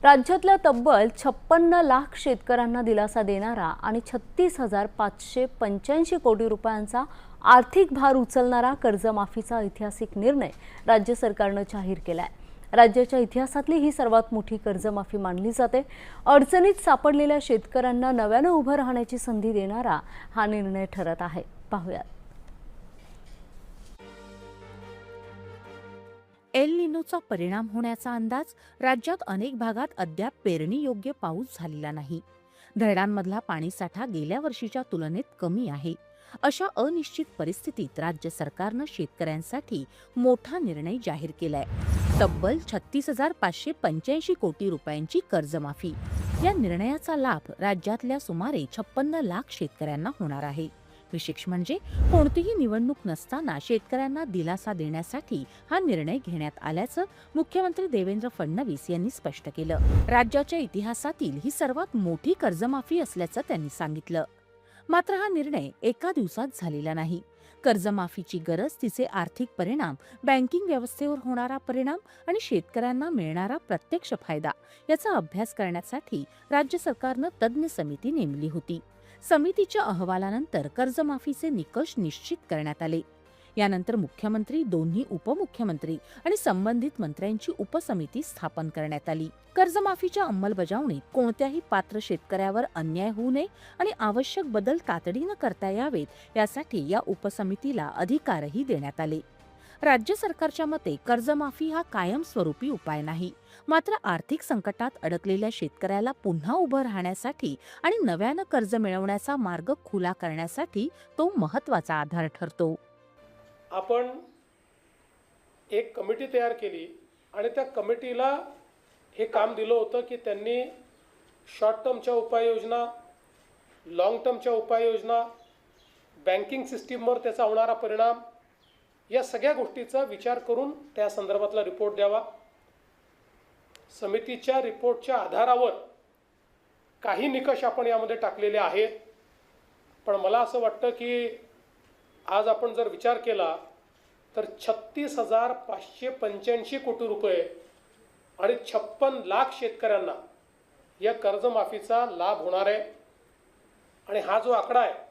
राज्यातल्या तब्बल 56 लाख शेतकऱ्यांना दिलासा देणारा आणि 36,585 कोटी रुपयांचा आर्थिक भार उचलणारा कर्जमाफीचा ऐतिहासिक निर्णय राज्य सरकारनं जाहीर केलाय। राज्याच्या इतिहासातली ही सर्वात मोठी कर्जमाफी मानली जाते। अडचणीत सापडलेल्या शेतकऱ्यांना नव्यानं उभं राहण्याची संधी देणारा हा निर्णय ठरत आहे। पाहूयात। एल निनोचा परिणाम होण्याचा अंदाज। राज्यात अनेक भागात अद्याप पेरणी योग्य पाऊस झालेला नाही। धरणांमधला पाणीसाठा गेल्या वर्षीच्या तुलनेत कमी आहे। अशा अनिश्चित परिस्थितीत राज्य सरकारनं शेतकऱ्यांसाठी मोठा निर्णय जाहीर केलाय। तब्बल 36,585 कोटी रुपयांची कर्जमाफी। या निर्णयाचा लाभ राज्यातल्या सुमारे 56 लाख शेतकऱ्यांना होणार आहे। विशेष म्हणजे कोणतीही निवडणूक नसताना शेतकऱ्यांना दिलासा देण्यासाठी हा निर्णय घेण्यात आल्याचं मुख्यमंत्री देवेंद्र फडणवीस यांनी स्पष्ट केलं। राज्याच्या इतिहासातील ही सर्वात मोठी कर्जमाफी असल्याचं त्यांनी सांगितलं। मात्र हा निर्णय एका दिवसात झालेला नाही। कर्जमाफीची गरज, तिचे आर्थिक परिणाम, बँकिंग व्यवस्थेवर होणारा परिणाम आणि शेतकऱ्यांना मिळणारा प्रत्यक्ष फायदा याचा अभ्यास करण्यासाठी राज्य सरकारनं तज्ञ समिती नेमली होती। समितीच्या अहवालानंतर कर्जमाफीचे निकष निश्चित करण्यात आले। यानंतर मुख्यमंत्री, दोन्ही उपमुख्यमंत्री आणि संबंधित मंत्र्यांची उपसमिती स्थापन करण्यात आली। कर्जमाफीच्या अंमलबजावणीत कोणत्याही पात्र शेतकऱ्यावर अन्याय होऊ नये आणि आवश्यक बदल तातडीनं करता यावेत यासाठी या उपसमितीला अधिकारही देण्यात आले। राज्य सरकारच्या मते कर्जमाफी हा कायमस्वरूपी उपाय नाही, मात्र आर्थिक संकटात अडकलेल्या शेतकऱ्याला पुन्हा उभं राहण्यासाठी आणि नव्यानं कर्ज मिळवण्याचा मार्ग खुला करण्यासाठी तो महत्त्वाचा आधार ठरतो। आपण एक कमिटी तयार केली आणि त्या कमिटीला हे काम दिलं होतं की त्यांनी शॉर्ट टर्मच्या उपाययोजना, लॉंग टर्मच्या उपाययोजना, बँकिंग सिस्टीमवर त्याचा होणारा परिणाम या सगळ्या गोष्टीचा विचार करून त्या संदर्भातला रिपोर्ट द्यावा। समितीच्या रिपोर्टच्या आधारावर काही निकष आपण यामध्ये टाकलेले आहेत, पण मला असं वाटतं की आज आपण जर विचार केला तर 36,585 कोटी रुपये आणि 56 लाख शेतकऱ्यांना या कर्जमाफीचा लाभ होणार आहे। आणि हा जो आकडा आहे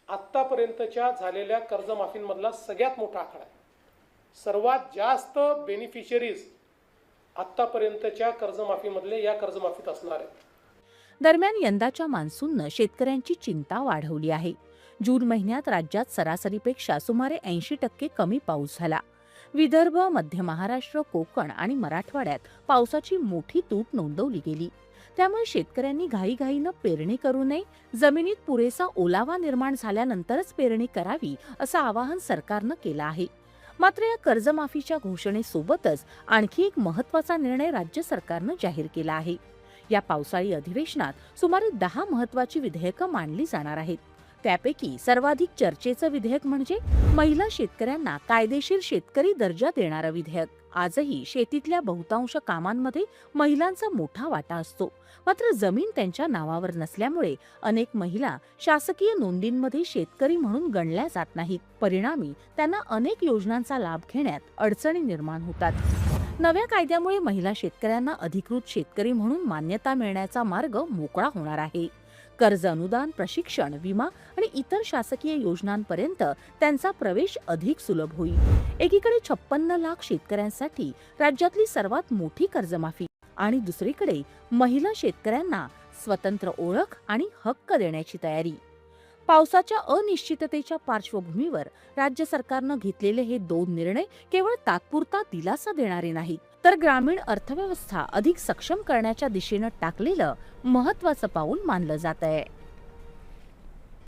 आत्तापर्यंतच्या झालेल्या कर्जमाफींमधला सगळ्यात मोठा आकडा आहे। सर्वात जास्त बेनिफिशियरीज आत्तापर्यंतच्या कर्जमाफीमधले या कर्जमाफीत असणार आहेत। दरम्यान यंदाच्या मान्सूननं शेतकऱ्यांची चिंता वाढवली आहे। जून महिन्यात राज्यात सरासरीपेक्षा सुमारे 80% कमी पाऊस झाला। विदर्भ, मध्य महाराष्ट्र, कोकण आणि मराठवाड्यात पावसाची मोठी तूट नोंदवली गेली। त्यामुळे शेतकऱ्यांनी घाईघाईनं पेरणी करू नये, जमिनीत पुरेसा ओलावा निर्माण झाल्यानंतरच पेरणी करावी असं आवाहन सरकारनं केलं आहे। मात्र या कर्जमाफीच्या घोषणेसोबतच आणखी एक महत्त्वाचा निर्णय राज्य सरकारनं जाहीर केला आहे। या पावसाळी अधिवेशनात सुमारे 10 महत्त्वाची विधेयकं मांडली जाणार आहेत। त्यापैकी सर्वाधिक चर्चेचं विधेयक म्हणजे महिला शेतकऱ्यांना कायदेशीर शेतकरी दर्जा देणारं विधेयक। आजही शेतीतल्या बहुतांश कामांमध्ये महिलांचा मोठा वाटा असतो, मात्र जमीन त्यांच्या नावावर नसल्यामुळे अनेक महिला शासकीय नोंदींमध्ये शेतकरी म्हणून गणल्या जात नाहीत। परिणामी त्यांना अनेक योजनांचा लाभ घेण्यात अडचणी निर्माण होतात। नव्या कायद्यामुळे महिला शेतकऱ्यांना अधिकृत शेतकरी म्हणून मान्यता मिळण्याचा मार्ग मोकळा होणार आहे। कर्ज, अनुदान, प्रशिक्षण, विमा आणि इतर शासकीय योजनांपर्यंत त्यांचा प्रवेश अधिक सुलभ होईल। एकीकडे 56 लाख शेतकऱ्यांसाठी राज्यातली सर्वात मोठी कर्जमाफी आणि दुसरीकडे महिला शेतकऱ्यांना स्वतंत्र ओळख आणि हक्क देण्याची तयारी। पावसाच्या अनिश्चिततेच्या पार्श्वभूमीवर राज्य सरकारनं घेतलेले हे 2 निर्णय केवळ तात्पुरता दिलासा देणारे नाहीत, तर ग्रामीण अर्थव्यवस्था अधिक सक्षम करण्याच्या दिशेनं टाकलेलं महत्त्वाचं पाऊल मानलं जात आहे।